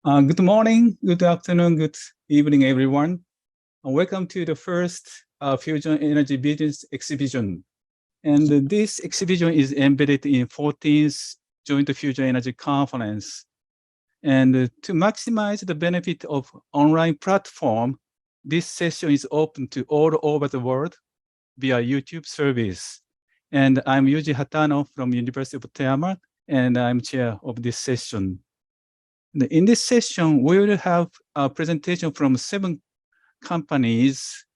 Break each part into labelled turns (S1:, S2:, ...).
S1: Good morning, good afternoon, good evening, everyone. Welcome to the first Fusion Energy Business Exhibition. And this exhibition is embedded in 14th Joint Fusion Energy Conference. And to maximize the benefit of online platform, this session is open to all over the world via YouTube service. And I'm Yuji Hatano from University of Teama, and I'm chair of this session. In this session, we will have a presentation from seven companies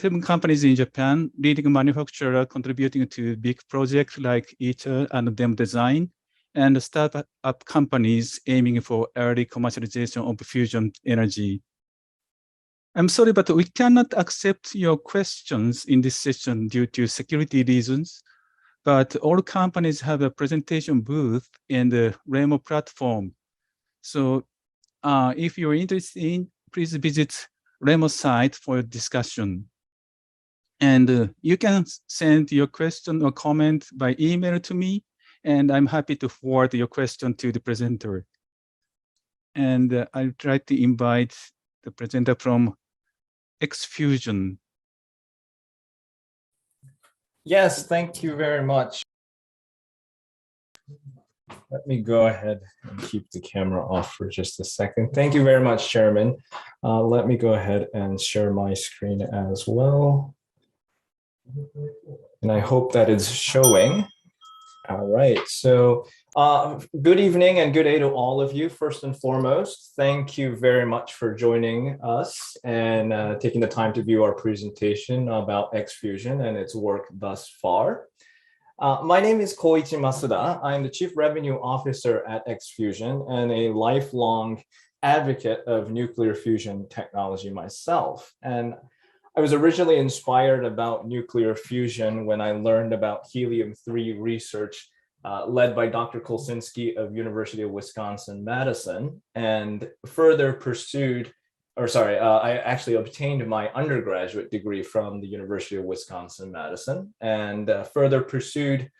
S1: in Japan, leading manufacturer contributing to big projects like ITER and DEM design, and startup companies aiming for early commercialization of fusion energy. I'm sorry, but we cannot accept your questions in this session due to security reasons, but all companies have a presentation booth in the Remo platform. So if you're interested, please visit Remo's site for discussion. And you can send your question or comment by email to me, and I'm happy to forward your question to the presenter. And I'll try to invite the presenter from EX-Fusion.
S2: Yes, thank you very much. Let me go ahead and keep the camera off for just a second. Thank you very much, Chairman. Let me go ahead and share my screen as well. And I hope that it's showing. All right, so good evening and good day to all of you. First and foremost, thank you very much for joining us and taking the time to view our presentation about EX-Fusion and its work thus far. My name is Koichi Masuda. I'm the Chief Revenue Officer at EX-Fusion and a lifelong advocate of nuclear fusion technology myself. And I was originally inspired about nuclear fusion when I learned about helium-3 research led by Dr. Kolsinski of University of Wisconsin-Madison, and further pursued, I actually obtained my undergraduate degree from the University of Wisconsin-Madison and further pursued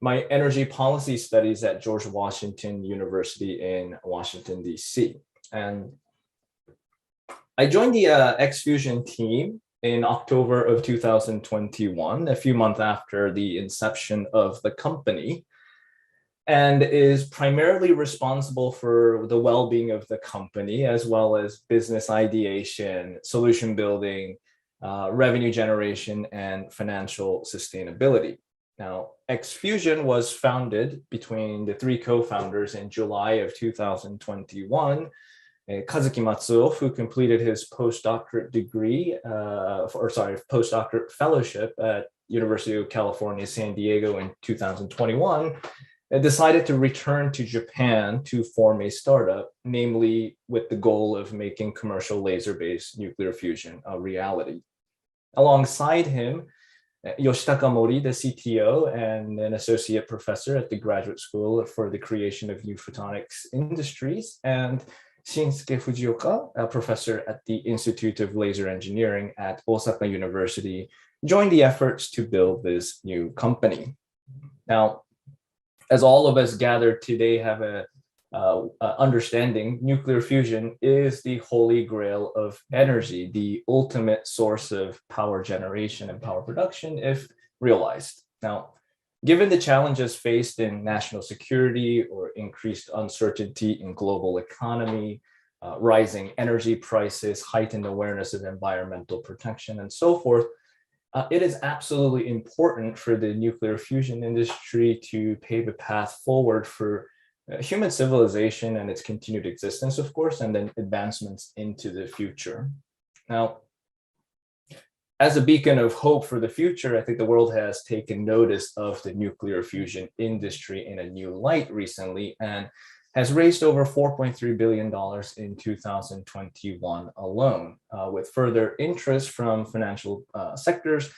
S2: my energy policy studies at George Washington University in Washington, D.C. And I joined the EX-Fusion team in October of 2021, a few months after the inception of the company, and is primarily responsible for the well-being of the company, as well as business ideation, solution building, revenue generation, and financial sustainability. Now, EX-Fusion was founded between the three co-founders in July of 2021. Kazuki Matsuo, who completed his postdoctorate degree, postdoctorate fellowship at University of California, San Diego in 2021, decided to return to Japan to form a startup, namely with the goal of making commercial laser-based nuclear fusion a reality. Alongside him, Yoshitaka Mori, the CTO and an associate professor at the Graduate School for the Creation of New Photonics Industries, and Shinsuke Fujioka, a professor at the Institute of Laser Engineering at Osaka University, joined the efforts to build this new company. Now, as all of us gathered today have a understanding, nuclear fusion is the holy grail of energy, the ultimate source of power generation and power production if realized. Now, given the challenges faced in national security or increased uncertainty in global economy, rising energy prices, heightened awareness of environmental protection, and so forth, it is absolutely important for the nuclear fusion industry to pave a path forward for human civilization and its continued existence, of course, and then advancements into the future. Now, as a beacon of hope for the future, I think the world has taken notice of the nuclear fusion industry in a new light recently and has raised over $4.3 billion in 2021 alone, with further interest from financial sectors,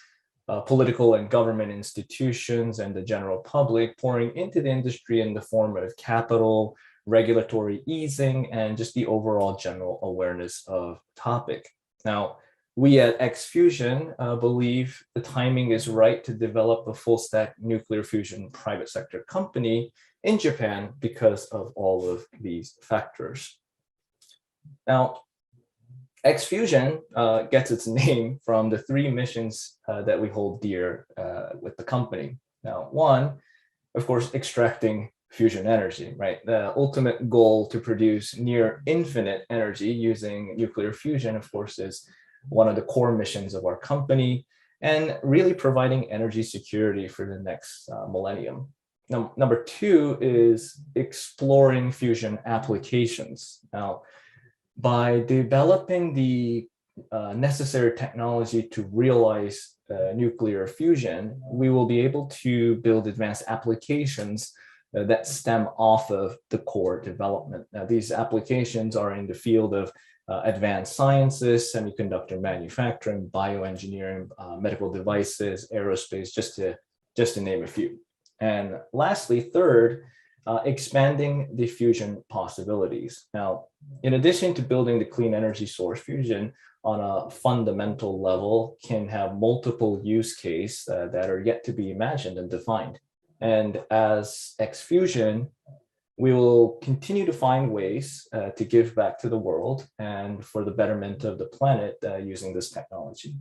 S2: political and government institutions, and the general public pouring into the industry in the form of capital, regulatory easing, and just the overall general awareness of the topic. Now, we at EX-Fusion believe the timing is right to develop a full stack nuclear fusion private sector company in Japan because of all of these factors. Now, EX-Fusion gets its name from the three missions that we hold dear with the company. Now, one, of course, extracting fusion energy, right? The ultimate goal to produce near infinite energy using nuclear fusion, of course, is one of the core missions of our company, and really providing energy security for the next millennium. Now, number two is exploring fusion applications. Now, by developing the necessary technology to realize nuclear fusion, we will be able to build advanced applications that stem off of the core development. Now, these applications are in the field of advanced sciences, semiconductor manufacturing, bioengineering, medical devices, aerospace, just to name a few. And lastly, third, expanding the fusion possibilities. Now, in addition to building the clean energy source, fusion on a fundamental level can have multiple use cases that are yet to be imagined and defined. And as EX-Fusion, we will continue to find ways to give back to the world and for the betterment of the planet using this technology.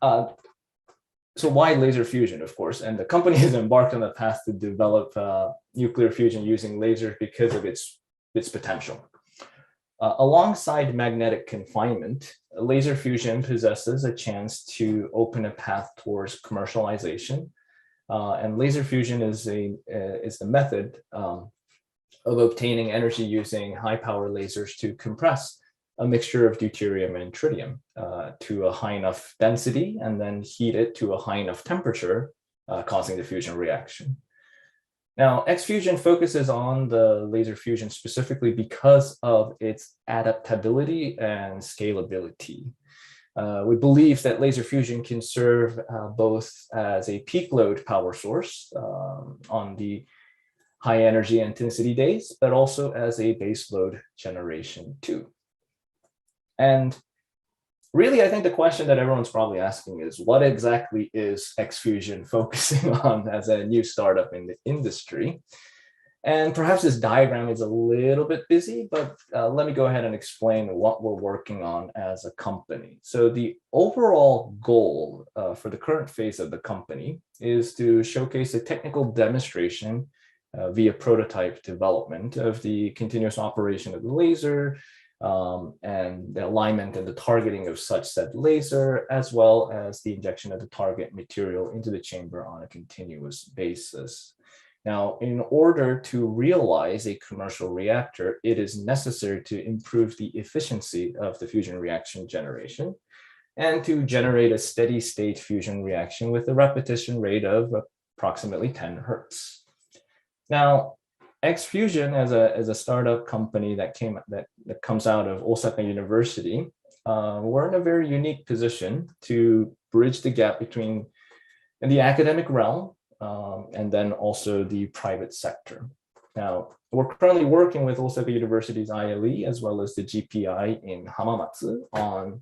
S2: So why laser fusion, of course? And the company has embarked on a path to develop nuclear fusion using lasers because of its potential. Alongside magnetic confinement, laser fusion possesses a chance to open a path towards commercialization. And laser fusion is the method of obtaining energy using high power lasers to compress a mixture of deuterium and tritium to a high enough density and then heat it to a high enough temperature, causing the fusion reaction. Now, EX-Fusion focuses on the laser fusion specifically because of its adaptability and scalability. We believe that laser fusion can serve both as a peak load power source on the high energy intensity days, but also as a base load generation too. And really, I think the question that everyone's probably asking is, what exactly is EX-Fusion focusing on as a new startup in the industry? And perhaps this diagram is a little bit busy, but let me go ahead and explain what we're working on as a company. So the overall goal for the current phase of the company is to showcase a technical demonstration via prototype development of the continuous operation of the laser, and the alignment and the targeting of such said laser, as well as the injection of the target material into the chamber on a continuous basis. Now, in order to realize a commercial reactor, it is necessary to improve the efficiency of the fusion reaction generation and to generate a steady state fusion reaction with a repetition rate of approximately 10 Hertz. Now, EX-Fusion as a startup company that comes out of Osaka University, we're in a very unique position to bridge the gap between the academic realm and then also the private sector. Now, we're currently working with Osaka University's ILE as well as the GPI in Hamamatsu on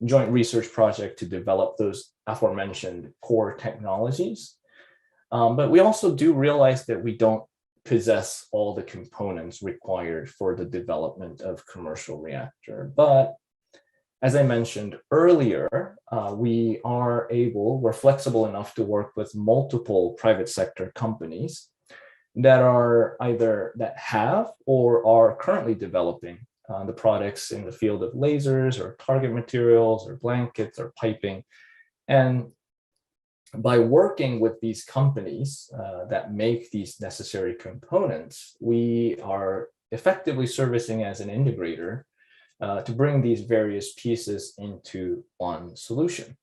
S2: joint research project to develop those aforementioned core technologies. But we also do realize that we don't possess all the components required for the development of commercial reactor. But as I mentioned earlier, we're flexible enough to work with multiple private sector companies that have or are currently developing the products in the field of lasers or target materials or blankets or piping. And by working with these companies that make these necessary components, we are effectively servicing as an integrator to bring these various pieces into one solution.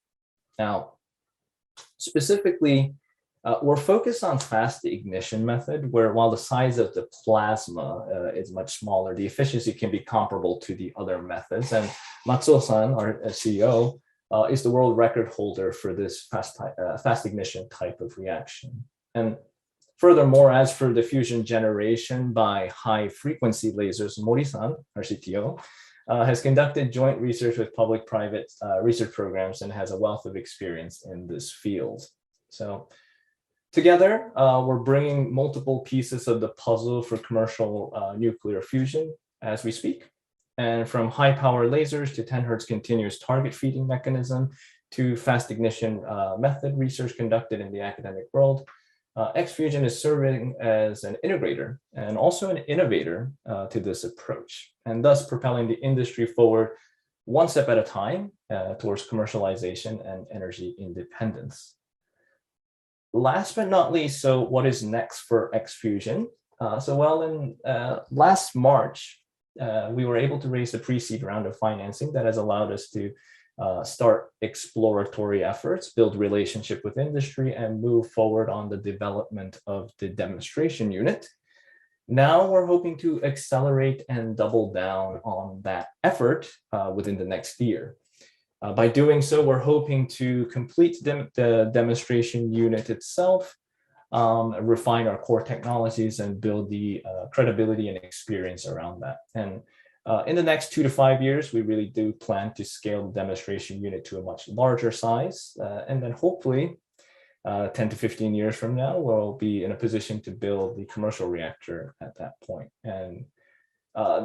S2: Now, specifically, we're focused on fast ignition method, where while the size of the plasma is much smaller, the efficiency can be comparable to the other methods. And Matsuo-san, our CEO, is the world record holder for this fast ignition type of reaction. And furthermore, as for the fusion generation by high frequency lasers, Mori-san, our CTO, has conducted joint research with public-private research programs and has a wealth of experience in this field. So Together, we're bringing multiple pieces of the puzzle for commercial nuclear fusion as we speak. And from high power lasers to 10 hertz continuous target feeding mechanism to fast ignition method research conducted in the academic world, EX-Fusion is serving as an integrator and also an innovator to this approach, and thus propelling the industry forward one step at a time towards commercialization and energy independence. Last but not least, so what is next for EX-Fusion? In last March, we were able to raise a pre-seed round of financing that has allowed us to start exploratory efforts, build relationship with industry, and move forward on the development of the demonstration unit. Now we're hoping to accelerate and double down on that effort within the next year. By doing so, we're hoping to complete the demonstration unit itself, refine our core technologies, and build the credibility and experience around that. And in the next 2 to 5 years, we really do plan to scale the demonstration unit to a much larger size. And then hopefully 10 to 15 years from now, we'll be in a position to build the commercial reactor at that point. And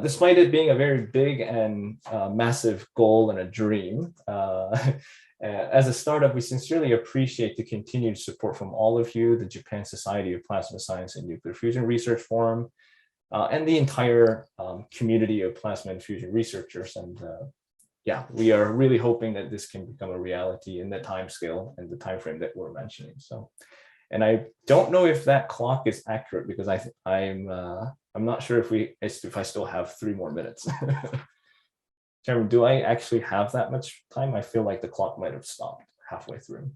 S2: despite it being a very big and massive goal and a dream, as a startup, we sincerely appreciate the continued support from all of you, the Japan Society of Plasma Science and Nuclear Fusion Research Forum, and the entire community of plasma and fusion researchers. And we are really hoping that this can become a reality in the time scale and the time frame that we're mentioning. So, and I don't know if that clock is accurate because I'm not sure if I still have 3 more minutes. Chairman, do I actually have that much time? I feel like the clock might have stopped halfway through.